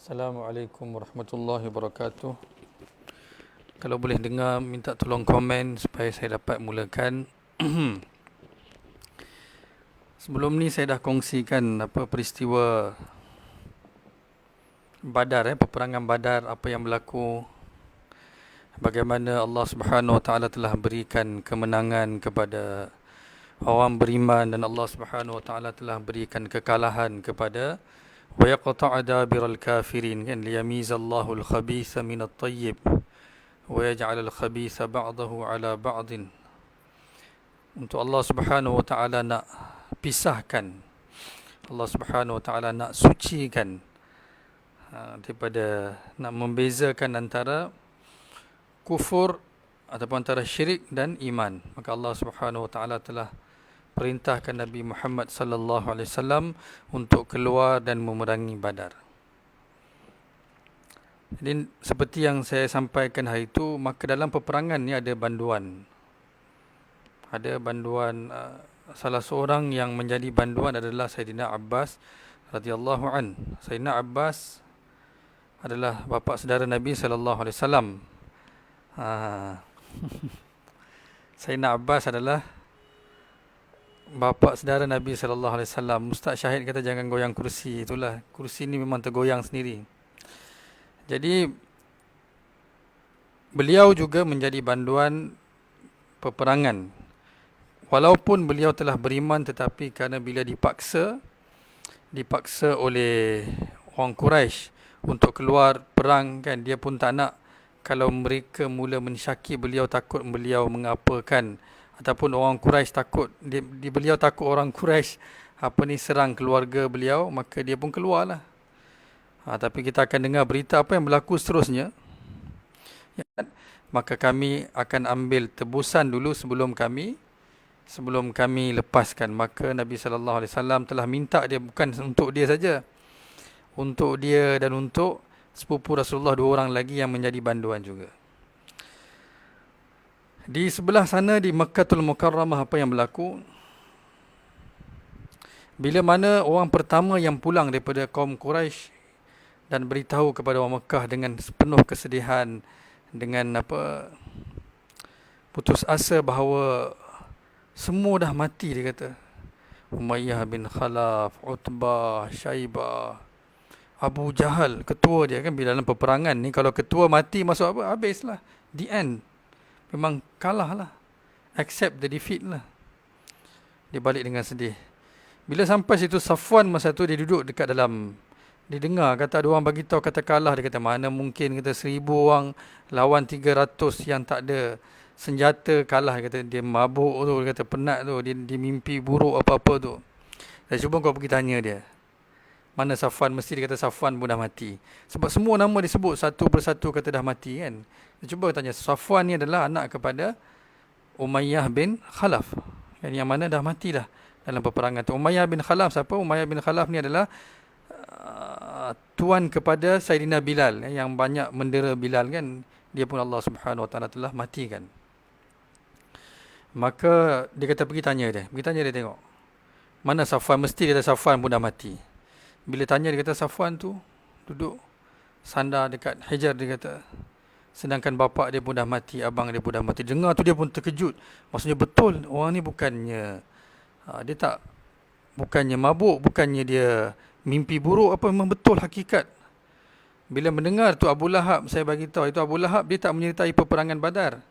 Assalamualaikum warahmatullahi wabarakatuh. Kalau boleh dengar, minta tolong komen supaya saya dapat mulakan. Sebelum ni saya dah kongsikan peristiwa Badar, peperangan Badar, apa yang berlaku, bagaimana Allah Subhanahu Wa Taala telah berikan kemenangan kepada orang beriman dan Allah Subhanahu Wa Taala telah berikan kekalahan kepada wa yaqta'a dabiral kafirin, kan, liyamizallahu al-khabitha min at-tayyib wa yaj'al al-khabitha ba'dahu 'ala ba'din. Untuk Allah Subhanahu Wa Taala nak pisahkan, Allah Subhanahu Wa Taala nak sucikan, daripada, nak membezakan antara kufur ataupun antara syirik dan iman. Maka Allah Subhanahu Wa Taala telah perintahkan Nabi Muhammad sallallahu alaihi wasallam untuk keluar dan memerangi Badar. Jadi seperti yang saya sampaikan hari itu, maka dalam peperangan ni ada banduan. Ada banduan, salah seorang yang menjadi banduan adalah Sayyidina Abbas radhiyallahu an. Sayyidina Abbas adalah bapa saudara Nabi sallallahu alaihi wasallam. Sayyidina Abbas adalah bapa saudara Nabi sallallahu alaihi wasallam. Ustaz Syahid kata jangan goyang kursi, itulah kursi ni memang tergoyang sendiri. Jadi beliau juga menjadi banduan peperangan. Walaupun beliau telah beriman, tetapi kerana bila dipaksa oleh orang Quraisy untuk keluar perang, kan, dia pun tak nak. Kalau mereka mula mensyaki beliau, takut beliau mengapakan, ataupun orang Quraisy takut, beliau takut orang Quraisy serang keluarga beliau, maka dia pun keluarlah. Tapi kita akan dengar berita apa yang berlaku seterusnya. Maka kami akan ambil tebusan dulu sebelum kami lepaskan. Maka Nabi sallallahu alaihi wasallam telah minta dia, bukan untuk dia saja, untuk dia dan untuk sepupu Rasulullah 2 orang lagi yang menjadi banduan juga. Di sebelah sana di Makkahul Mukarramah, apa yang berlaku? Bila mana orang pertama yang pulang daripada kaum Quraisy dan beritahu kepada orang Makkah dengan penuh kesedihan, dengan putus asa bahawa semua dah mati, dia kata. Umayyah bin Khalaf, Utbah, Syaibah, Abu Jahal, ketua dia, kan, bila dalam peperangan ni kalau ketua mati, masuk apa? Habislah. The end. Memang kalah lah. Accept the defeat lah. Dia balik dengan sedih. Bila sampai situ, Safwan masa tu dia duduk dekat dalam, dia dengar kata ada orang bagi tahu kata kalah. Dia kata mana mungkin, kata 1000 orang lawan 300 yang tak ada senjata kalah. Dia kata dia mabuk tu, dia kata penat tu, dia mimpi buruk apa-apa tu. Saya cuba kau pergi tanya dia, mana Safwan? Mesti dia kata Safwan pun dah mati. Sebab semua nama disebut satu persatu kata dah mati, kan. Dia cuba tanya, Safwan ni adalah anak kepada Umayyah bin Khalaf, yang mana dah mati dah dalam peperangan tu. Umayyah bin Khalaf siapa? Umayyah bin Khalaf ni adalah tuan kepada Sayyidina Bilal, yang banyak mendera Bilal, kan. Dia pun Allah Subhanahu Wa Taala telah matikan. Maka dia kata pergi tanya dia tengok mana Safwan. Mesti dia kata Safwan pun dah mati. Bila tanya, dia kata Safwan tu duduk sandar dekat Hajar, dia kata, sedangkan bapak dia pun dah mati, abang dia pun dah mati. Dengar tu dia pun terkejut. Maksudnya betul, orang ni bukannya bukannya mabuk, bukannya dia mimpi buruk, apa, memang betul hakikat. Bila mendengar tu Abu Lahab, saya bagi tahu, itu Abu Lahab dia tak menyertai peperangan Badar.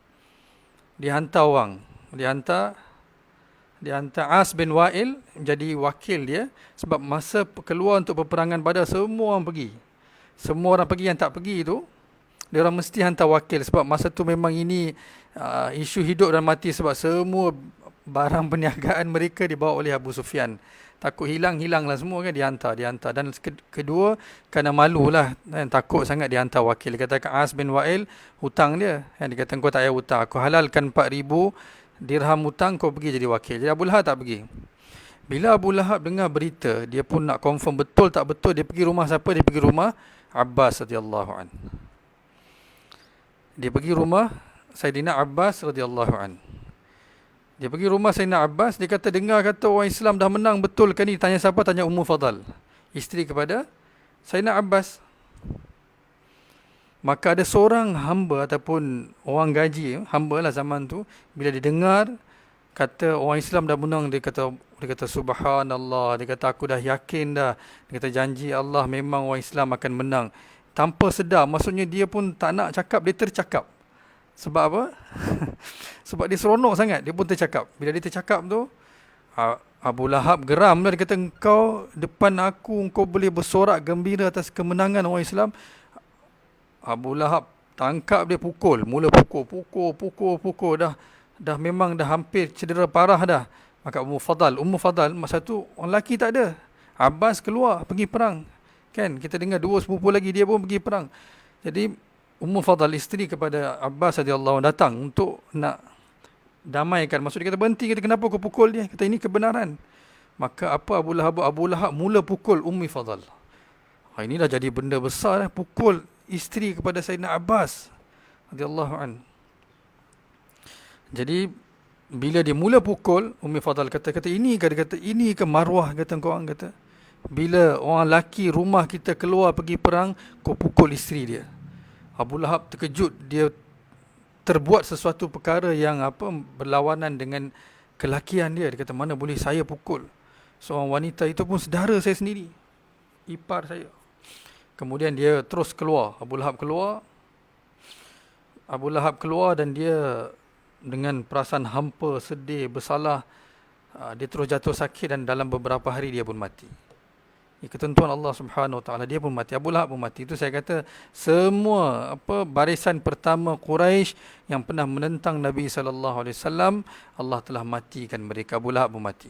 Dia hantar orang, dia hantar As bin Wa'il menjadi wakil dia. Sebab masa keluar untuk peperangan Badar, semua orang pergi. Semua orang pergi, yang tak pergi tu, dia orang mesti hantar wakil. Sebab masa tu memang ini isu hidup dan mati. Sebab semua barang perniagaan mereka dibawa oleh Abu Sufyan. Takut hilanglah semua, kan, dihantar. Dan kedua, kerana malulah, kan, takut sangat dihantar wakil. Dia kata As bin Wa'il hutang dia, kan. Dia kata kau tak payah hutang, aku halalkan 4000 dirham hutang, kau pergi jadi wakil. Jadi Abu Lahab tak pergi. Bila Abu Lahab dengar berita, dia pun nak confirm betul tak betul. Dia pergi rumah siapa? Dia pergi rumah Abbas radhiyallahu an. Dia pergi rumah Sayyidina Abbas radhiyallahu an. Dia pergi rumah Sayyidina Abbas. Dia kata dengar kata orang Islam dah menang, betul kan ni? Tanya siapa? Tanya Ummu Fadal, isteri kepada Sayyidina Abbas. Maka ada seorang hamba ataupun orang gaji, hamba lah zaman tu, bila dia dengar kata orang Islam dah menang, dia kata subhanallah, dia kata aku dah yakin dah, dia kata janji Allah memang orang Islam akan menang. Tanpa sedar, maksudnya dia pun tak nak cakap, dia tercakap. Sebab apa? Sebab dia seronok sangat, dia pun tercakap. Bila dia tercakap tu, Abu Lahab geram lah, dia kata engkau depan aku, engkau boleh bersorak gembira atas kemenangan orang Islam. Abu Lahab tangkap dia, pukul, mula pukul dah memang dah hampir cedera parah dah. Maka Ummu Fadal masa tu orang lelaki tak ada. Abbas keluar pergi perang. Kan kita dengar dua sepupu lagi dia pun pergi perang. Jadi Ummu Fadal isteri kepada Abbas radhiyallahu datang untuk nak damaikan. Maksud dia kata berhenti, kata kenapa kau pukul dia? Kata ini kebenaran. Maka apa Abu Lahab mula pukul Ummu Fadal. Ini dah jadi benda besar, pukul isteri kepada Sayyidina Abbas radhiyallahu an. Jadi bila dia mula pukul, Ummi Fadal kata ini ke maruah, kata kau orang, kata bila orang laki rumah kita keluar pergi perang, kau pukul isteri dia. Abu Lahab terkejut, dia terbuat sesuatu perkara yang berlawanan dengan kelakian dia. Dia kata mana boleh saya pukul seorang wanita, itu pun saudara saya sendiri, ipar saya. Kemudian dia terus keluar. Abu Lahab keluar dan dia dengan perasaan hampa, sedih, bersalah. Dia terus jatuh sakit dan dalam beberapa hari dia pun mati. Ini ketentuan Allah Subhanahu Wa Taala, dia pun mati. Abu Lahab pun mati. Itu saya kata semua barisan pertama Quraisy yang pernah menentang Nabi sallallahu alaihi wasallam, Allah telah matikan mereka. Abu Lahab pun mati.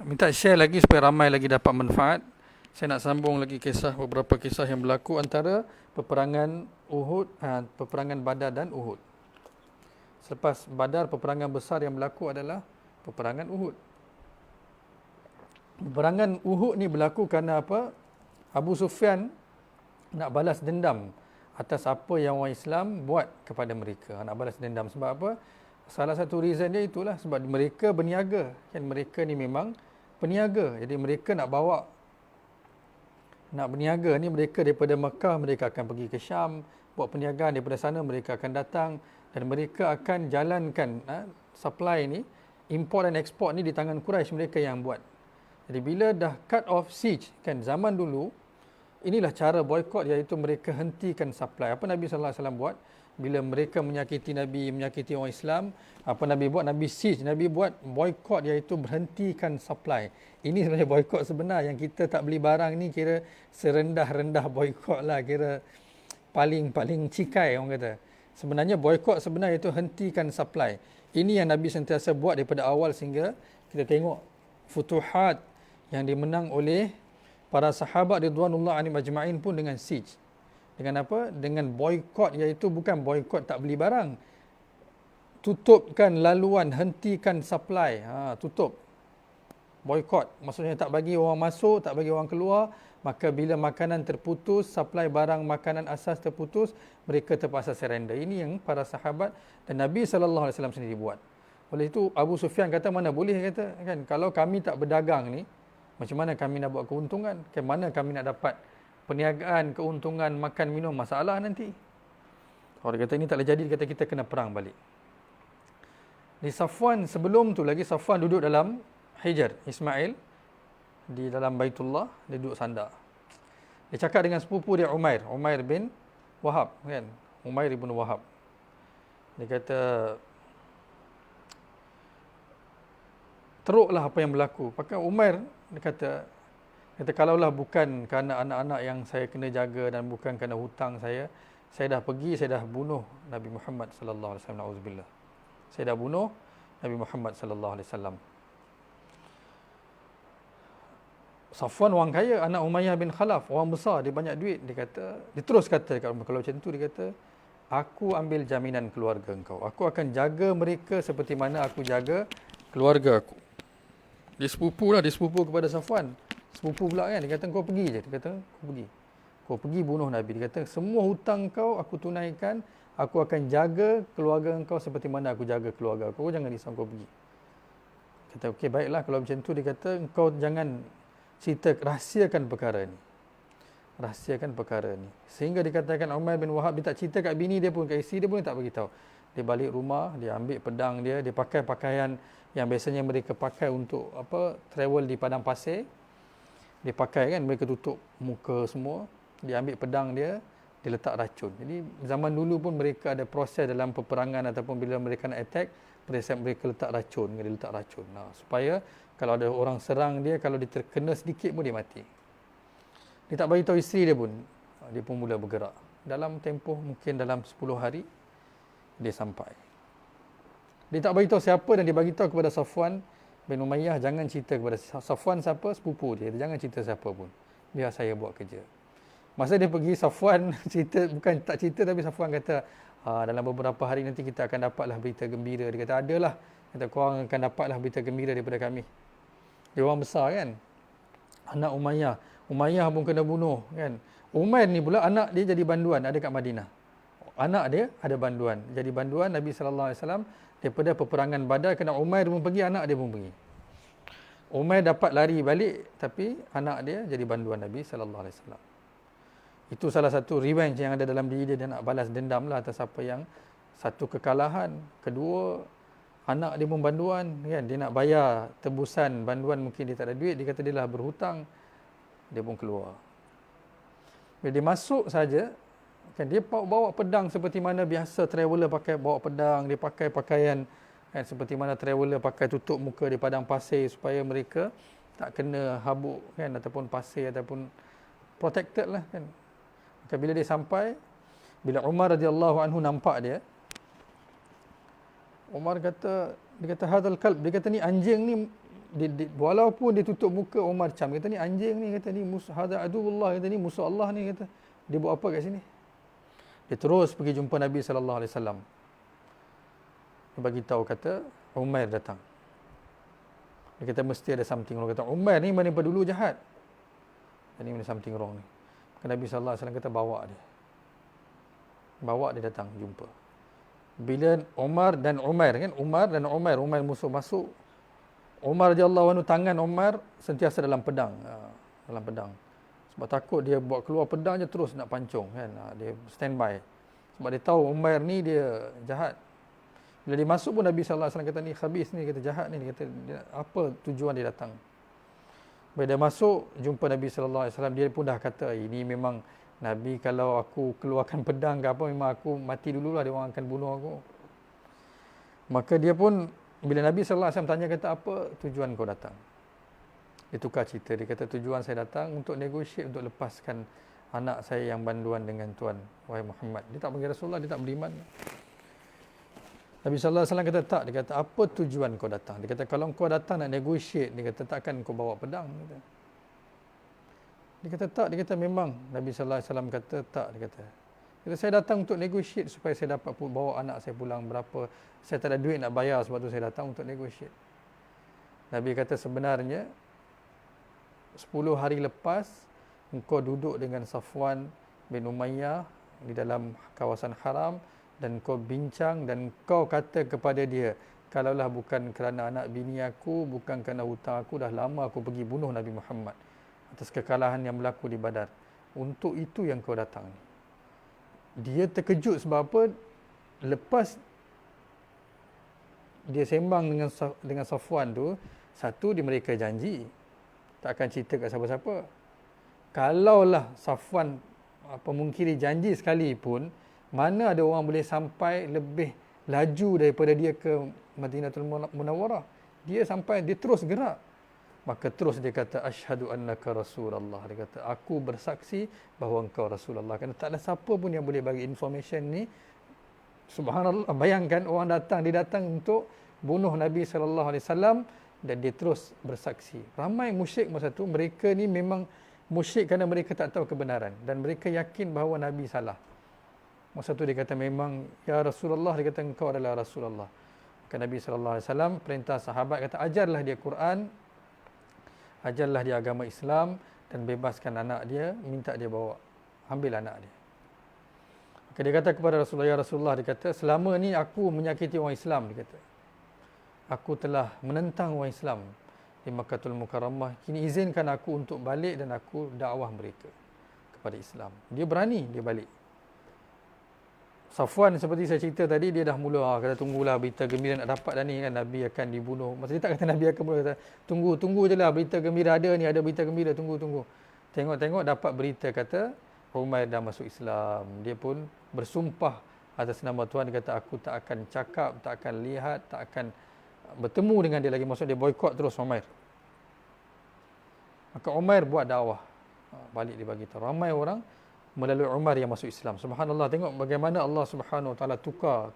Minta share lagi supaya ramai lagi dapat manfaat. Saya nak sambung lagi beberapa kisah yang berlaku antara peperangan Uhud, peperangan Badar dan Uhud. Selepas Badar, peperangan besar yang berlaku adalah peperangan Uhud. Peperangan Uhud ni berlaku kerana apa? Abu Sufyan nak balas dendam atas apa yang orang Islam buat kepada mereka. Nak balas dendam sebab apa? Salah satu reason dia itulah sebab mereka berniaga. Kan mereka ni memang peniaga. Jadi mereka nak berniaga ni, mereka daripada Mekah mereka akan pergi ke Syam, buat perniagaan daripada sana, mereka akan datang dan mereka akan jalankan supply ni, import dan ekspor ni di tangan Quraisy, mereka yang buat. Jadi bila dah cut off siege, kan zaman dulu inilah cara boykot, iaitu mereka hentikan supply. Apa Nabi sallallahu alaihi wasallam buat bila mereka menyakiti Nabi, menyakiti orang Islam? Apa Nabi buat? Nabi siege, Nabi buat boykot, iaitu berhentikan supply. Ini sebenarnya boykot sebenar. Yang kita tak beli barang ni kira serendah-rendah boykot lah, kira paling cikai orang kata. Sebenarnya boykot sebenar iaitu hentikan supply. Ini yang Nabi sentiasa buat daripada awal sehingga kita tengok futuhat yang dimenang oleh para sahabat ridwanullah alaihim ajma'in pun dengan siege. Dengan apa? Dengan boykot, iaitu bukan boykot tak beli barang. Tutupkan laluan, hentikan supply. Tutup. Boykot. Maksudnya tak bagi orang masuk, tak bagi orang keluar. Maka bila makanan terputus, supply barang makanan asas terputus, mereka terpaksa surrender. Ini yang para sahabat dan Nabi sallallahu alaihi wasallam sendiri buat. Oleh itu Abu Sufyan kata mana boleh, kata kan kalau kami tak berdagang ni, macam mana kami nak buat keuntungan? Ke mana kami nak dapat perniagaan, keuntungan, makan, minum, masalah nanti. Orang kata ini tak boleh jadi, dia kata kita kena perang balik. Di Safwan, sebelum tu lagi Safwan duduk dalam Hijr Ismail, di dalam Baitullah, dia duduk sandar. Dia cakap dengan sepupu dia Umair bin Wahab, kan? Umair ibn Wahab. Dia kata, teruklah apa yang berlaku. Pakai Umair, dia kata kalaulah bukan kerana anak-anak yang saya kena jaga dan bukan kerana hutang saya dah pergi, saya dah bunuh Nabi Muhammad sallallahu alaihi wasallam. Nauzubillah. Saya dah bunuh Nabi Muhammad sallallahu alaihi wasallam. Safwan orang kaya, anak Umayyah bin Khalaf, orang besar, dia banyak duit. Dia terus kata kalau macam tu, dia kata, aku ambil jaminan keluarga engkau. Aku akan jaga mereka seperti mana aku jaga keluarga aku. Dia sepupu kepada Safwan. Sepupu pula kan, dia kata kau pergi je. Dia kata kau pergi bunuh Nabi. Dia kata semua hutang kau aku tunaikan, aku akan jaga keluarga engkau seperti mana aku jaga keluarga aku. Kau jangan risau, kau pergi. Kata okey baiklah kalau macam tu. Dia kata engkau jangan cerita, rahsiakan perkara ni. rahsiakan perkara ni. Sehingga dikatakan Umair bin Wahab, dia tak cerita kat bini dia pun, kat isteri dia pun dia tak beritahu. Dia balik rumah, dia ambil pedang dia pakai pakaian yang biasanya mereka pakai untuk travel di padang pasir. Dia pakai kan, mereka tutup muka semua. Dia ambil pedang dia letak racun. Jadi zaman dulu pun mereka ada proses dalam peperangan ataupun bila mereka nak attack, mereka letak racun, dia letak racun. Supaya kalau ada orang serang dia, kalau dia terkena sedikit pun dia mati. Dia tak bagi tahu isteri dia pun. Dia pun mula bergerak. Dalam tempoh mungkin dalam 10 hari dia sampai. Dia tak bagi tahu siapa dan dia bagi tahu kepada Safwan bin Umayyah, jangan cerita kepada Safwan siapa, sepupu dia. Jangan cerita siapa pun. Biar saya buat kerja. Masa dia pergi, Safwan cerita, bukan tak cerita, tapi Safwan kata, dalam beberapa hari nanti kita akan dapatlah berita gembira. Dia kata, adalah. Kata, korang akan dapatlah berita gembira daripada kami. Dia orang besar kan. Anak Umayyah. Umayyah pun kena bunuh kan. Umair ni pula anak dia jadi banduan ada kat Madinah. Anak dia ada banduan. Jadi banduan Nabi SAW daripada peperangan Badar, kena Umair pun pergi, anak dia pun pergi. Umair dapat lari balik, tapi anak dia jadi banduan Nabi SAW. Itu salah satu revenge yang ada dalam diri dia. Dia nak balas dendam lah atas apa yang, satu kekalahan, kedua anak dia pun banduan kan. Dia nak bayar tebusan banduan, mungkin dia tak ada duit, dia kata dia lah berhutang. Dia pun keluar. Bila dia masuk saja kan, dia bawa pedang seperti mana biasa traveller pakai, bawa pedang, dia pakai pakaian kan, seperti mana traveller pakai, tutup muka di padang pasir supaya mereka tak kena habuk kan, ataupun pasir, ataupun protected lah kan. Maka bila dia sampai, bila Umar radhiyallahu anhu nampak dia, Umar kata, dia kata hadzal kalb, dia kata ni anjing ni, walaupun dia tutup muka, Umar cam, kata ni anjing ni, kata ni hadza aduwullah, kata ni musuh Allah ni, kata dia buat apa kat sini. Dia terus pergi jumpa Nabi sallallahu alaihi wasallam. Dia bagi tahu, kata Umair datang. Dia kata mesti ada something wrong. Kata Umair ni mana dulu jahat, ini ada something wrong ni. Nabi sallallahu alaihi wasallam kata bawa dia datang jumpa. Bila Umar dan Umair kan, Umair musuh masuk, Umar radhiyallahu anhu, tangan Umar sentiasa dalam pedang, sebab takut dia buat keluar pedang je terus nak pancung kan. Dia standby sebab dia tahu Umair ni dia jahat. Bila dia masuk pun Nabi sallallahu alaihi wasallam kata ni khabis ni, kata jahat ni, dia kata apa tujuan dia datang. Bila dia masuk jumpa Nabi sallallahu alaihi wasallam, dia pun dah kata, ini memang Nabi, kalau aku keluarkan pedang ke apa, memang aku mati dululah, dia orang akan bunuh aku. Maka dia pun, bila Nabi sallallahu alaihi wasallam tanya, kata apa tujuan kau datang? Dia tukar cerita, dia kata tujuan saya datang untuk negotiate, untuk lepaskan anak saya yang banduan dengan tuan, wahai Muhammad. Dia tak panggil Rasulullah, dia tak beriman. Nabi sallallahu alaihi wasallam kata tak, dia kata apa tujuan kau datang? Dia kata kalau kau datang nak negotiate, dia kata takkan kau bawa pedang. Dia kata tak, dia kata memang. Nabi sallallahu alaihi wasallam kata tak, dia kata saya datang untuk negotiate supaya saya dapat bawa anak saya pulang, berapa saya tak ada duit nak bayar, sebab tu saya datang untuk negotiate. Nabi kata sebenarnya 10 hari lepas engkau duduk dengan Safwan bin Umayyah di dalam kawasan haram, dan kau bincang dan kau kata kepada dia, kalaulah bukan kerana anak bini aku, bukan kerana hutang aku, dah lama aku pergi bunuh Nabi Muhammad atas kekalahan yang berlaku di Badar. Untuk itu yang kau datang. Dia terkejut sebab apa? Lepas dia sembang dengan Safwan tu, satu, dia mereka janji tak akan cerita kat siapa-siapa. Kalaulah Safwan mungkiri janji sekalipun, mana ada orang boleh sampai lebih laju daripada dia ke Madinatul Munawwarah. Dia sampai, dia terus gerak. Maka terus dia kata, asyhadu annaka Rasulullah. Dia kata, aku bersaksi bahawa engkau Rasulullah. Kerana tak ada siapa pun yang boleh bagi information ni. Subhanallah, bayangkan orang datang, dia datang untuk bunuh Nabi SAW, dan dia terus bersaksi. Ramai musyrik masa tu, mereka ni memang musyrik kerana mereka tak tahu kebenaran. Dan mereka yakin bahawa Nabi salah. Masa tu dia kata memang, ya Rasulullah, dia kata engkau adalah Rasulullah. Maka Nabi SAW perintah sahabat, kata ajarlah dia Quran, ajarlah dia agama Islam, dan bebaskan anak dia, minta dia bawa, ambil anak dia. Maka dia kata kepada Rasulullah, ya Rasulullah, dia kata selama ni aku menyakiti orang Islam, dia kata aku telah menentang orang Islam di Makkahul Mukarramah, kini izinkan aku untuk balik dan aku dakwah mereka kepada Islam. Dia berani, dia balik. Safwan seperti saya cerita tadi, dia dah mula kata tunggulah berita gembira nak dapat dah ni kan, Nabi akan dibunuh. Maksudnya dia tak kata Nabi akan bunuh, kata tunggu je lah berita gembira ada ni, ada berita gembira, tunggu. Tengok dapat berita kata Umair dah masuk Islam. Dia pun bersumpah atas nama Tuhan, dia kata aku tak akan cakap, tak akan lihat, tak akan bertemu dengan dia lagi. Maksud dia boykot terus Umair. Maka Umair buat dakwah. Balik dia bagi tahu. Ramai orang melalui Umar yang masuk Islam. Subhanallah, tengok bagaimana Allah Subhanahu Wa Taala tukar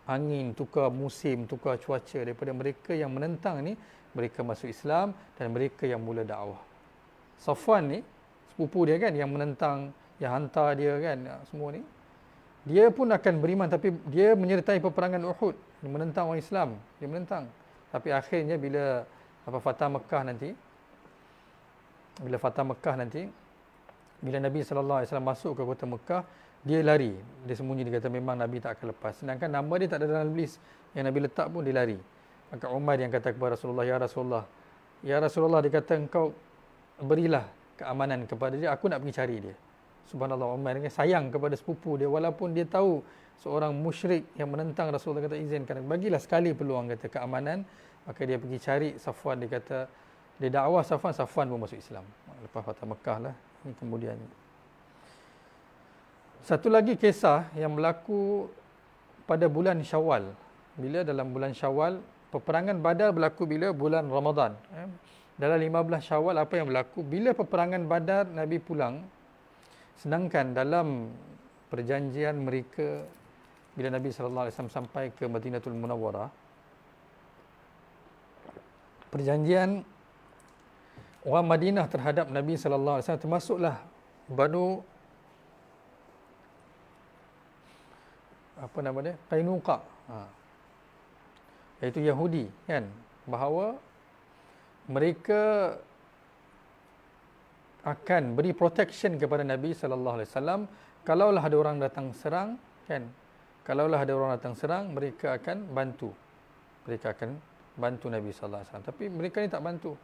angin, tukar musim, tukar cuaca daripada mereka yang menentang ni, mereka masuk Islam dan mereka yang mula dakwah. Safwan ni, sepupu dia kan yang menentang, yang hantar dia kan semua ni. Dia pun akan beriman tapi dia menyertai peperangan Uhud, dia menentang orang Islam, dia menentang. Tapi akhirnya bila Fatah Mekah nanti, bila Nabi SAW masuk ke kota Mekah, dia lari. Dia sembunyi, dia kata memang Nabi tak akan lepas. Sedangkan nama dia tak ada dalam list yang Nabi letak pun, dia lari. Maka Umar yang kata kepada Rasulullah, Ya Rasulullah, dia kata engkau berilah keamanan kepada dia, aku nak pergi cari dia. Subhanallah, Umar sayang kepada sepupu dia, walaupun dia tahu seorang musyrik yang menentang Rasulullah, kata izinkan, bagilah sekali peluang, kata keamanan. Maka dia pergi cari Safwan, dia kata, dia dakwah Safwan pun masuk Islam. Lepas Fatah Mekah lah. Ini kemudian. Satu lagi kisah yang berlaku pada bulan Syawal. Bila dalam bulan Syawal, peperangan Badar berlaku bila? Bulan Ramadan. Dalam 15 Syawal apa yang berlaku? Bila peperangan Badar, Nabi pulang. Sedangkan dalam perjanjian mereka, bila Nabi SAW sampai ke Madinatul Munawwarah, perjanjian orang Madinah terhadap Nabi SAW termasuklah Banu Qainuqa, iaitu Yahudi kan, bahawa mereka akan beri protection kepada Nabi SAW. Kalaulah ada orang datang serang kan, mereka akan bantu Nabi SAW. Tapi mereka ni tak bantu.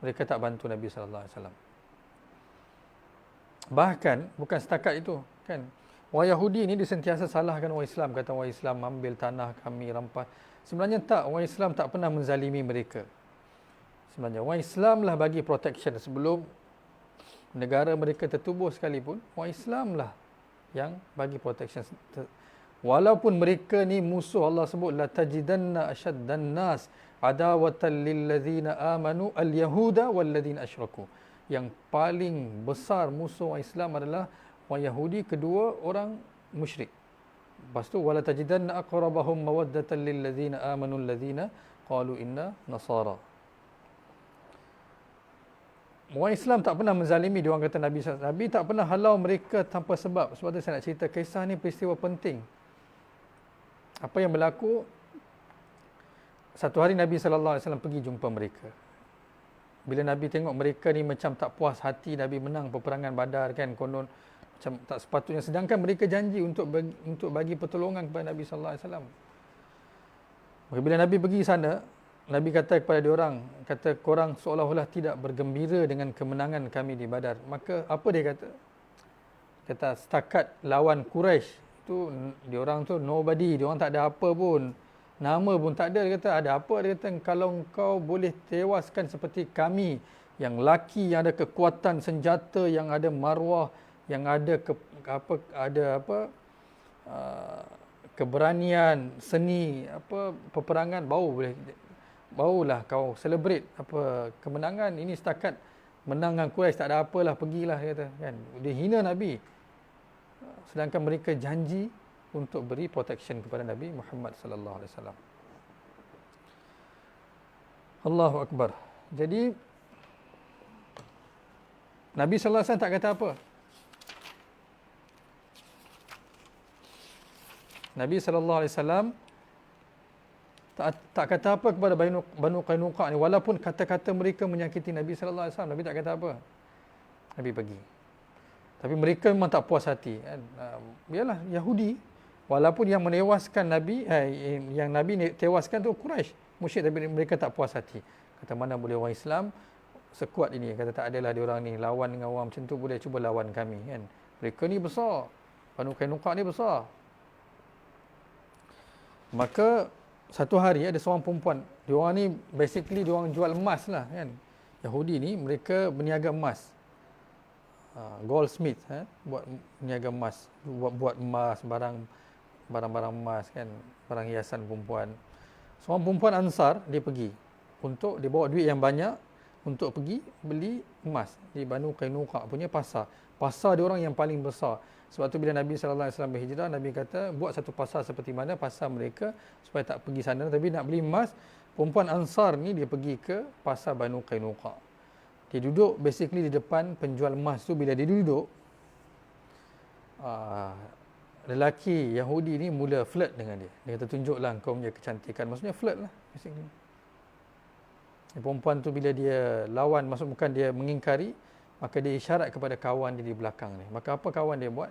Nabi SAW. Bahkan bukan setakat itu kan, orang Yahudi ni dia sentiasa salahkan orang Islam, kata orang Islam ambil tanah kami, rampas. Sebenarnya tak, orang Islam tak pernah menzalimi mereka. Sebenarnya orang Islam lah bagi protection sebelum negara mereka tertubuh sekalipun, orang Islam lah yang bagi protection. Walaupun mereka ni musuh, Allah sebut la tajidanna ashaddan nas adawatan lilladzina amanu al-yahuda walladzina asyraku. Yang paling besar musuh orang Islam adalah orang Yahudi, kedua orang musyrik. Lepas tu wala tajidanna aqrabahum mawaddatan lilladzina amanu alladzina qalu inna nasara. Orang Islam tak pernah menzalimi dia, orang kata Nabi tak pernah halau mereka tanpa sebab. Sebab tu saya nak cerita kisah ni, peristiwa penting. Apa yang berlaku, satu hari Nabi SAW pergi jumpa mereka. Bila Nabi tengok mereka ni macam tak puas hati Nabi menang peperangan Badar kan, konon macam tak sepatutnya, sedangkan mereka janji untuk bagi pertolongan kepada Nabi SAW. Maka bila Nabi pergi sana, Nabi kata kepada diorang, kata korang seolah-olah tidak bergembira dengan kemenangan kami di Badar. Maka apa dia kata? Kata setakat lawan Quraisy tu, diorang tu nobody, diorang tak ada apa pun. Nama pun tak ada. Dia kata ada apa? Dia kata kalau engkau boleh tewaskan seperti kami, yang laki, yang ada kekuatan senjata, yang ada marwah, yang ada keberanian, seni, peperangan, barulah kau celebrate kemenangan. Ini setakat menang dengan Quraisy, tak ada apalah, pergilah, dia kata kan. Dia hina Nabi, sedangkan mereka janji untuk beri protection kepada Nabi Muhammad sallallahu alaihi wasallam. Allahu akbar. Jadi Nabi sallallahu alaihi wasallam tak kata apa. Nabi sallallahu alaihi wasallam tak kata apa kepada Banu Qainuqa ni, walaupun kata-kata mereka menyakiti Nabi sallallahu alaihi wasallam. Nabi tak kata apa. Nabi pergi. Tapi mereka memang tak puas hati kan. Biarlah Yahudi, walaupun yang menewaskan Nabi, yang Nabi tewaskan tu Quraisy, musyrik, tapi mereka tak puas hati. Kata mana boleh orang Islam sekuat ini. Kata tak adalah diorang ni lawan dengan orang macam tu, boleh cuba lawan kami kan. Mereka ni besar. Banu Qainuqa ni besar. Maka satu hari ada seorang perempuan. Diorang ni basically diorang jual emas lah kan. Yahudi ni mereka berniaga emas. Goldsmith buat berniaga emas, buat emas, barang-barang emas kan, barang hiasan perempuan. Seorang perempuan Ansar dia pergi untuk dia bawa duit yang banyak untuk pergi beli emas di Banu Qainuqa punya pasar. Pasar dia orang yang paling besar. Sebab tu bila Nabi sallallahu alaihi wasallam berhijrah, Nabi kata buat satu pasar seperti mana pasar mereka supaya tak pergi sana, tapi nak beli emas. Perempuan Ansar ni dia pergi ke pasar Banu Qainuqa. Dia duduk basically di depan penjual emas tu. Bila dia duduk, lelaki Yahudi ni mula flirt dengan dia. Dia kata, tunjuklah kau punya kecantikan. Maksudnya flirt lah basically. Perempuan tu bila dia lawan, maksud bukan dia mengingkari, maka dia isyarat kepada kawan dia di belakang ni. Maka apa kawan dia buat?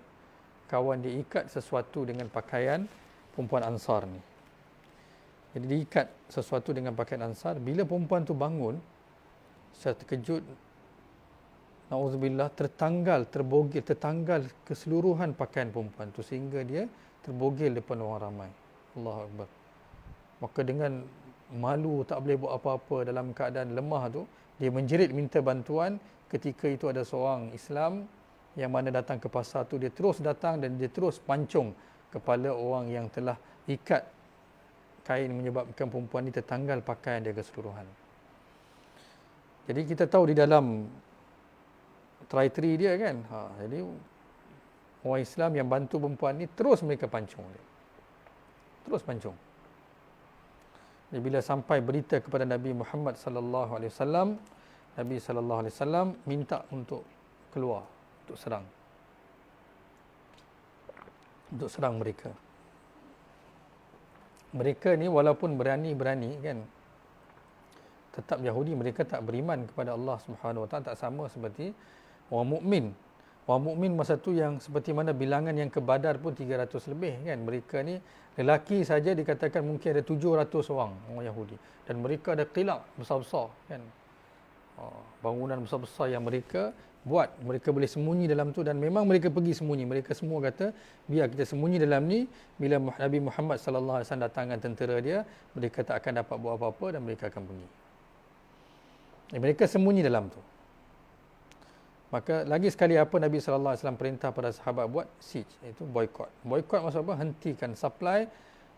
Kawan dia ikat sesuatu dengan pakaian perempuan Ansar ni. Jadi diikat sesuatu dengan pakaian Ansar. Bila perempuan tu bangun, secara terkejut, na'udzubillah, tertanggal keseluruhan pakaian perempuan tu sehingga dia terbogel depan orang ramai. Allahu Akbar. Maka dengan malu, tak boleh buat apa-apa, dalam keadaan lemah tu, dia menjerit minta bantuan. Ketika itu ada seorang Islam yang mana datang ke pasar tu, dia terus datang dan dia terus pancung kepala orang yang telah ikat kain menyebabkan perempuan ni tertanggal pakaian dia keseluruhan. Jadi kita tahu di dalam traitri dia kan, jadi orang Islam yang bantu perempuan ni terus mereka pancung dia. Terus pancung. Jadi bila sampai berita kepada Nabi Muhammad sallallahu alaihi wasallam, Nabi sallallahu alaihi wasallam minta untuk keluar untuk serang. Untuk serang mereka. Mereka ni walaupun berani-berani kan, tetap Yahudi, mereka tak beriman kepada Allah Subhanahu Wa Taala, tak sama seperti orang mukmin. Orang mukmin masa tu yang seperti mana bilangan yang ke Badar pun 300 lebih kan. Mereka ni lelaki saja dikatakan mungkin ada 700 orang Yahudi, dan mereka ada qila' besar-besar kan. Bangunan besar-besar yang mereka buat, mereka boleh sembunyi dalam tu, dan memang mereka pergi sembunyi. Mereka semua kata biar kita sembunyi dalam ni, bila Nabi Muhammad sallallahu alaihi wasallam datangkan tentera dia, mereka tak akan dapat buat apa-apa dan mereka akan pergi. Mereka sembunyi dalam tu. Maka lagi sekali apa Nabi sallallahu alaihi wasallam perintah pada sahabat buat? Siege, iaitu boykot. Boykot maksud apa? Hentikan supply,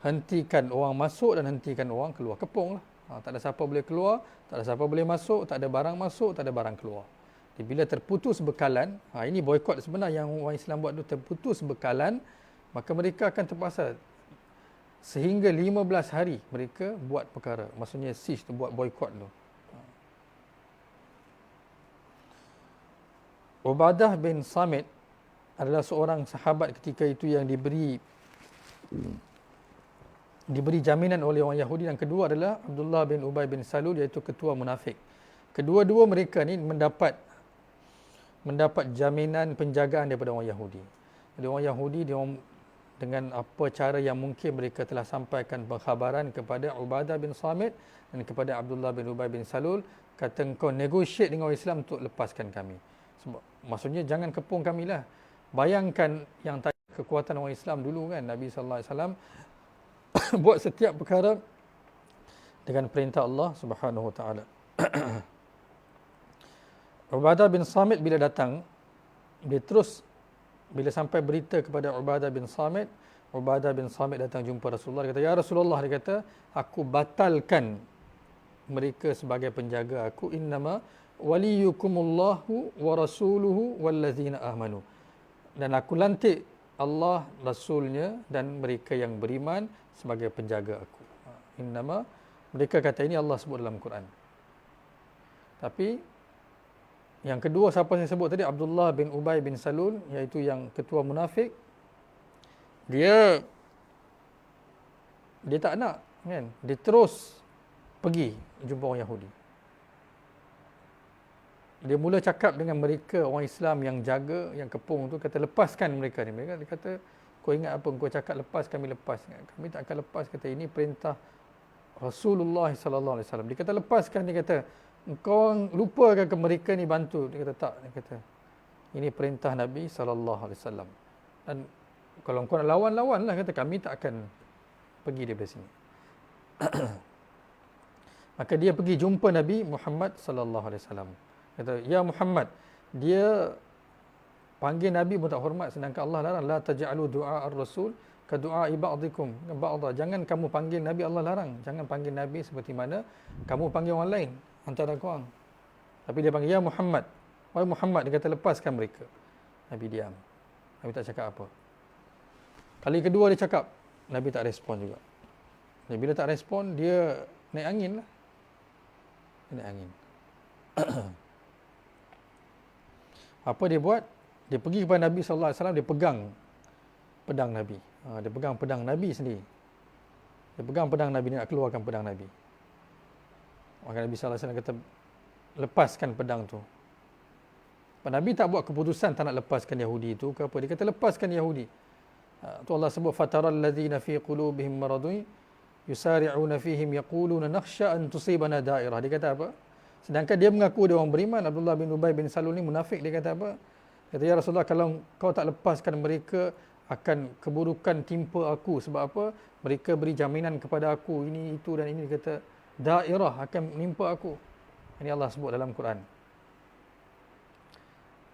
hentikan orang masuk dan hentikan orang keluar. Kepung lah. Tak ada siapa boleh keluar, tak ada siapa boleh masuk, tak ada barang masuk, tak ada barang keluar. Jadi bila terputus bekalan, ini boykot sebenar yang orang Islam buat tu, terputus bekalan, maka mereka akan terpaksa sehingga 15 hari mereka buat perkara. Maksudnya siege tu, buat boykot tu. Ubadah bin Samit adalah seorang sahabat ketika itu yang diberi jaminan oleh orang Yahudi, dan kedua adalah Abdullah bin Ubay bin Salul, iaitu ketua munafik. Kedua-dua mereka ni mendapat jaminan penjagaan daripada orang Yahudi. Jadi orang Yahudi dia dengan apa cara yang mungkin mereka telah sampaikan pengkhabaran kepada Ubadah bin Samit dan kepada Abdullah bin Ubay bin Salul, kata engkau negotiate dengan orang Islam untuk lepaskan kami. Sebab maksudnya jangan kepung kami lah. Bayangkan yang tadi kekuatan orang Islam dulu kan, Nabi sallallahu alaihi wasallam buat setiap perkara dengan perintah Allah Subhanahu Wa Taala. Ubadah bin Samit bila datang, dia terus bila sampai berita kepada Ubadah bin Samit datang jumpa Rasulullah. Dia kata, ya Rasulullah, dia kata, aku batalkan mereka sebagai penjaga aku. Innama waliyukumullahu wa rasuluhu wallazina amanu. Dan aku lantik Allah, Rasulnya dan mereka yang beriman sebagai penjaga aku. Innama, mereka kata ini Allah sebut dalam Quran. Tapi yang kedua, siapa saya sebut tadi, Abdullah bin Ubay bin Salul, iaitu yang ketua munafik, dia tak nak kan, dia terus pergi jumpa orang Yahudi. Dia mula cakap dengan mereka, orang Islam yang jaga, yang kepung tu, kata lepaskan mereka ni. Mereka dia kata, kau ingat apa kau cakap lepas, kami lepas. Kami tak akan lepas, kata ini perintah Rasulullah sallallahu alaihi wasallam. Dia kata lepaskan, dia kata Engkau lupa ke mereka ni bantu? Dia kata tak. Dia kata ini perintah Nabi SAW. Dan kalau kau nak lawan lah, kata kami tak akan pergi daripada sini. Maka dia pergi jumpa Nabi Muhammad SAW. Kata, ya Muhammad, dia panggil Nabi pun tak hormat, sedangkan Allah larang, la taj'alu du'a ar-rasul ka du'a ba'dikum ba'dha. Jangan kamu panggil Nabi, Allah larang. Jangan panggil Nabi seperti mana kamu panggil orang lain antara korang. Tapi dia panggil, ya Muhammad. Wahai Muhammad, dia kata lepaskan mereka. Nabi diam. Nabi tak cakap apa. Kali kedua dia cakap, Nabi tak respon juga. Dan bila tak respon, dia naik angin lah. Dia naik angin. Apa dia buat? Dia pergi kepada Nabi SAW, dia pegang pedang Nabi. Dia pegang pedang Nabi sendiri. Dia pegang pedang Nabi, dia nak keluarkan pedang Nabi. Maka Nabi SAW kata, lepaskan pedang tu. Nabi tak buat keputusan tak nak lepaskan Yahudi itu ke apa. Dia kata lepaskan Yahudi. Tu Allah sebut, fataral ladzina fi qulubihim maradun yusari'una fihim yaquluna nakhsha an tusibana dairah. Dia kata apa? Sedangkan dia mengaku dia orang beriman. Abdullah bin Ubay bin Salul ni munafik. Dia kata apa? Kata, ya Rasulullah, kalau kau tak lepaskan mereka, akan keburukan timpa aku. Sebab apa? Mereka beri jaminan kepada aku, ini, itu dan ini. Dia kata, dairah akan menimpa aku. Ini Allah sebut dalam Quran.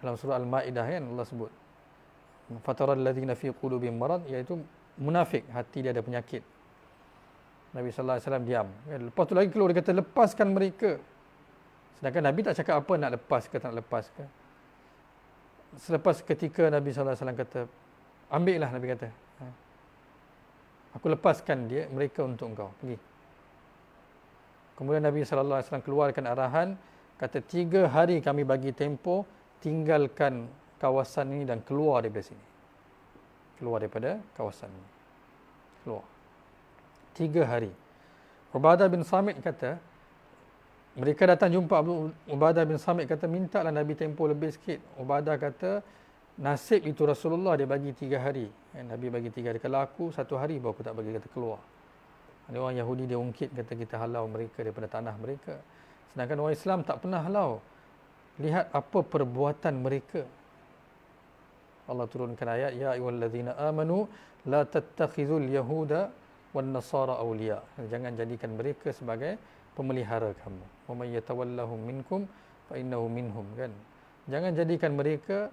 Dalam surah Al-Ma'idah kan Allah sebut. Fataral ladzina fi qulubihim marad, iaitu munafik, hati dia ada penyakit. Nabi sallallahu alaihi wasallam diam. Lepas tu lagi keluar, dia kata lepaskan mereka. Sedangkan Nabi tak cakap apa nak lepas ke tak nak lepas ke. Selepas ketika Nabi sallallahu alaihi wasallam kata, ambil lah, Nabi kata, aku lepaskan dia, mereka untuk engkau, pergi. Kemudian Nabi sallallahu alaihi wasallam keluarkan arahan, kata 3 hari kami bagi tempoh, tinggalkan kawasan ini dan keluar daripada sini. Keluar daripada kawasan ini. Keluar. 3 hari. Ubadah bin Samit kata, mereka datang jumpa Ubadah bin Samit kata, mintalah Nabi tempoh lebih sikit. Ubadah kata, nasib itu Rasulullah dia bagi 3 hari. Nabi bagi 3 hari. Kalau aku 1 hari baru aku tak bagi, kata keluar. Ada orang Yahudi dia ungkit, kata kita halau mereka daripada tanah mereka. Sedangkan orang Islam tak pernah halau. Lihat apa perbuatan mereka. Allah turunkan ayat, ya ayyuhallazina amanu la tattakhizul yahuda wan nasara awliya. Jangan jadikan mereka sebagai pemelihara kamu. Wa may yatawallahum minkum fa innahu minhum, kan. Jangan jadikan mereka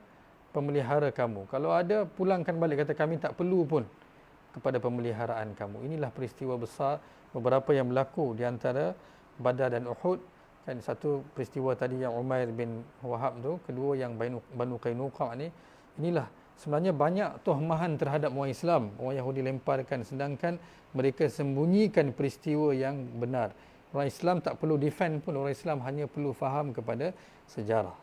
pemelihara kamu. Kalau ada, pulangkan balik, kata kami tak perlu pun kepada pemeliharaan kamu. Inilah peristiwa besar beberapa yang berlaku di antara Badar dan Uhud. Kan, satu peristiwa tadi yang Umair bin Wahab tu, kedua yang Banu Qainuqa ni. Inilah sebenarnya banyak tuhmahan terhadap orang Islam, orang Yahudi lemparkan, sedangkan mereka sembunyikan peristiwa yang benar. Orang Islam tak perlu defend pun, orang Islam hanya perlu faham kepada sejarah.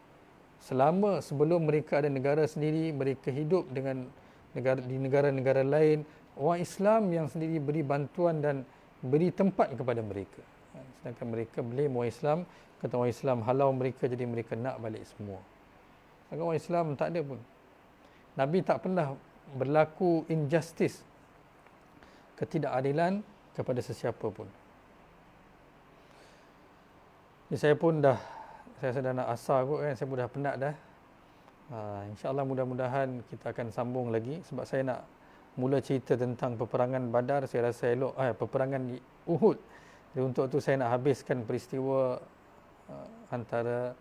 Selama sebelum mereka ada negara sendiri, mereka hidup dengan di negara-negara lain, orang Islam yang sendiri beri bantuan dan beri tempat kepada mereka. Sedangkan mereka blame orang Islam, kata orang Islam halau mereka, jadi mereka nak balik semua. Sedangkan orang Islam tak ada pun. Nabi tak pernah berlaku injustice, ketidakadilan kepada sesiapa pun. Jadi saya pun dah nak asar kot, kan. Saya pun dah penat dah. InsyaAllah mudah-mudahan kita akan sambung lagi, sebab saya nak mula cerita tentang peperangan Badar. Saya rasa elok, peperangan Uhud. Jadi untuk tu saya nak habiskan peristiwa antara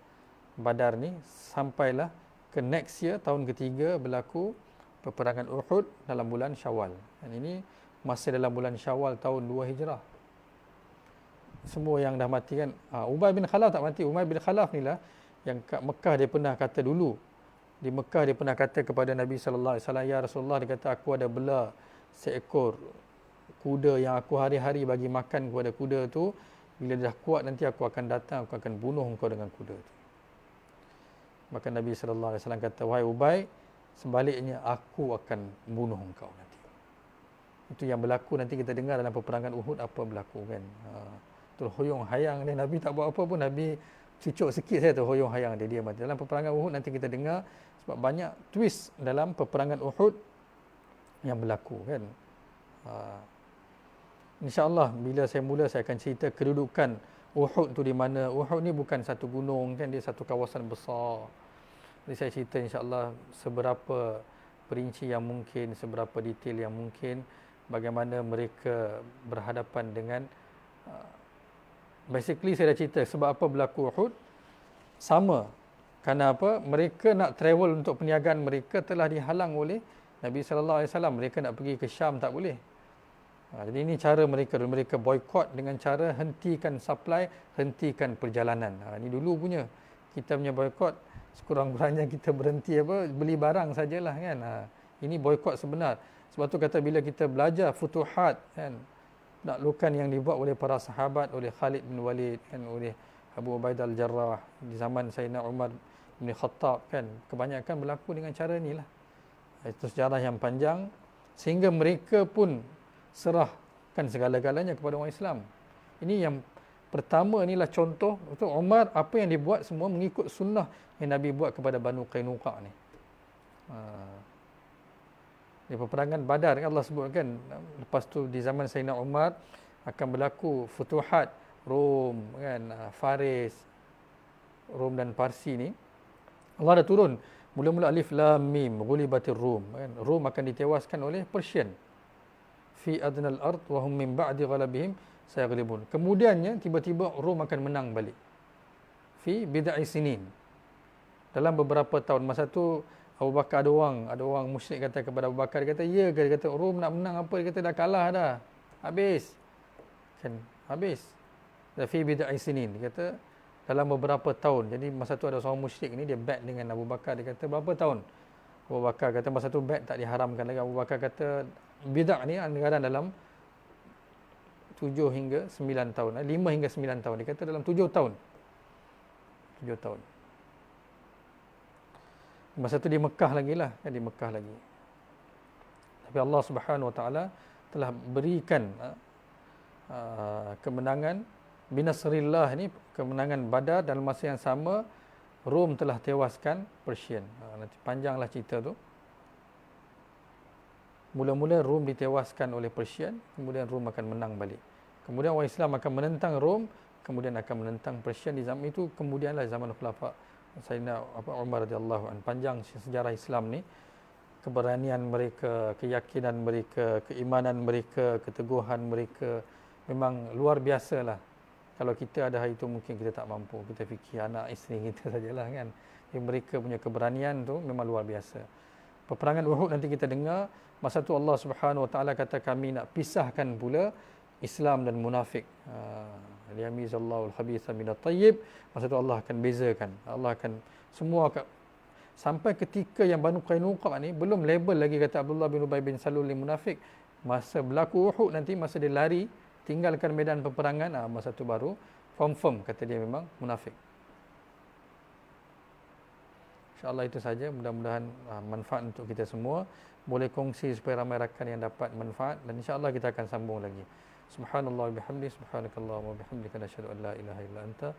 Badar ni sampailah ke next year, tahun ketiga berlaku peperangan Uhud dalam bulan Syawal. Dan ini masih dalam bulan Syawal tahun 2 Hijrah. Semua yang dah mati kan. Ubay bin Khalaf tak mati. Ubay bin Khalaf ni lah yang kat Mekah dia pernah kata dulu. Di Mekah dia pernah kata kepada Nabi sallallahu alaihi wasallam, ya Rasulullah, dia kata aku ada bela seekor kuda yang aku hari-hari bagi makan kepada kuda tu. Bila dah kuat nanti aku akan datang, aku akan bunuh engkau dengan kuda tu. Maka Nabi sallallahu alaihi wasallam kata, wahai Ubay, sebaliknya aku akan bunuh engkau nanti. Itu yang berlaku nanti kita dengar dalam peperangan Uhud apa berlaku, kan. Tu hoyong hayang dia, Nabi tak buat apa pun, Nabi cucuk sikit saja tu hoyong hayang dia mati. Dalam peperangan Uhud nanti kita dengar, sebab banyak twist dalam peperangan Uhud yang berlaku, kan. InsyaAllah bila saya mula, saya akan cerita kedudukan Uhud tu di mana? Uhud ni bukan satu gunung kan, dia satu kawasan besar. Jadi saya cerita insya-Allah seberapa perinci yang mungkin, seberapa detail yang mungkin, bagaimana mereka berhadapan dengan basically saya dah cerita sebab apa berlaku Uhud. Sama. Kerana apa? Mereka nak travel untuk perniagaan mereka telah dihalang oleh Nabi sallallahu alaihi wasallam. Mereka nak pergi ke Syam tak boleh. Jadi ini cara mereka boykot dengan cara hentikan supply, hentikan perjalanan. Ini dulu punya. Kita punya boykot sekurang-kurangnya kita berhenti beli barang sajalah kan. Ini boykot sebenar. Sebab tu kata bila kita belajar futuhat kan, naklukan yang dibuat oleh para sahabat, oleh Khalid bin Walid kan, oleh Abu Ubaidah al-Jarrah di zaman Sayyidina Umar bin Khattab kan, kebanyakan berlaku dengan cara inilah. Itu sejarah yang panjang sehingga mereka pun serahkan segala-galanya kepada orang Islam. Ini yang pertama, inilah contoh untuk Umar, apa yang dibuat semua mengikut sunnah yang Nabi buat kepada Banu Qainuqa ni. Di peperangan Badar kan Allah sebutkan, lepas tu di zaman Sayyidina Umar akan berlaku futuhat Rom kan, Faris, Rom dan Parsi ni. Allah dah turun mula-mula alif lam mim ghulibatir Rum kan, Rom akan ditewaskan oleh Persian fi adnal ard wa hum min ba'di ghalabihim sayaghlibun. Kemudiannya tiba-tiba Rom akan menang balik fi bid'i sinin, dalam beberapa tahun. Masa tu Abu Bakar, ada orang musyrik kata kepada Abu Bakar, dia kata ya ke, dia kata Rom nak menang apa, dia kata dah kalah dah, habis kan, habis dah fi bid'i sinin, dia kata dalam beberapa tahun. Jadi masa tu ada seorang musyrik ni, dia bet dengan Abu Bakar, dia kata berapa tahun. Abu Bakar kata masa tu bet tak diharamkan lagi. Abu Bakar kata bid'ah ni kadang-kadang dalam 7 hingga 9 tahun, 5 hingga 9 tahun. Dia kata dalam 7 tahun. 7 tahun. Masa tu di Mekah lagi lah, di Mekah lagi. Tapi Allah Subhanahu Wa Taala telah berikan kemenangan binasrillah ni, kemenangan Badar, dalam masa yang sama Rom telah tewaskan Persian. Nanti panjanglah cerita tu. Mula-mula Rom ditewaskan oleh Persian, kemudian Rom akan menang balik. Kemudian orang Islam akan menentang Rom, kemudian akan menentang Persian. Di zaman itu kemudianlah zaman Khulafa Sayyidina Umar radhiyallahu anhu. Panjang sejarah Islam ni, keberanian mereka, keyakinan mereka, keimanan mereka, keteguhan mereka memang luar biasalah. Kalau kita ada hari itu mungkin kita tak mampu. Kita fikir anak isteri kita sajalah kan. Jadi mereka punya keberanian tu memang luar biasa. Peperangan Uhud nanti kita dengar, masa tu Allah Subhanahu Wa Taala kata kami nak pisahkan pula Islam dan munafik. Liyamizallahu al-khabitha minat tayyib. Masa tu Allah akan bezakan. Allah akan semua sampai ketika yang Banu Qainuqa ni belum label lagi, kata Abdullah bin Ubay bin Salul ni munafik. Masa berlaku Uhud nanti, masa dia lari tinggalkan medan peperangan, masa tu baru confirm kata dia memang munafik. InsyaAllah itu saja. Mudah-mudahan manfaat untuk kita semua. Boleh kongsi supaya ramai rakan yang dapat manfaat, dan insyaAllah kita akan sambung lagi. Subhanallah wa bihamdi, subhanakallahumma wa bihamdika, nasyhadu an la ilaha illa anta,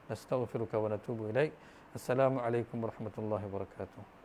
nastaghfiruka wa natubu ilaik. Assalamualaikum warahmatullahi wabarakatuh.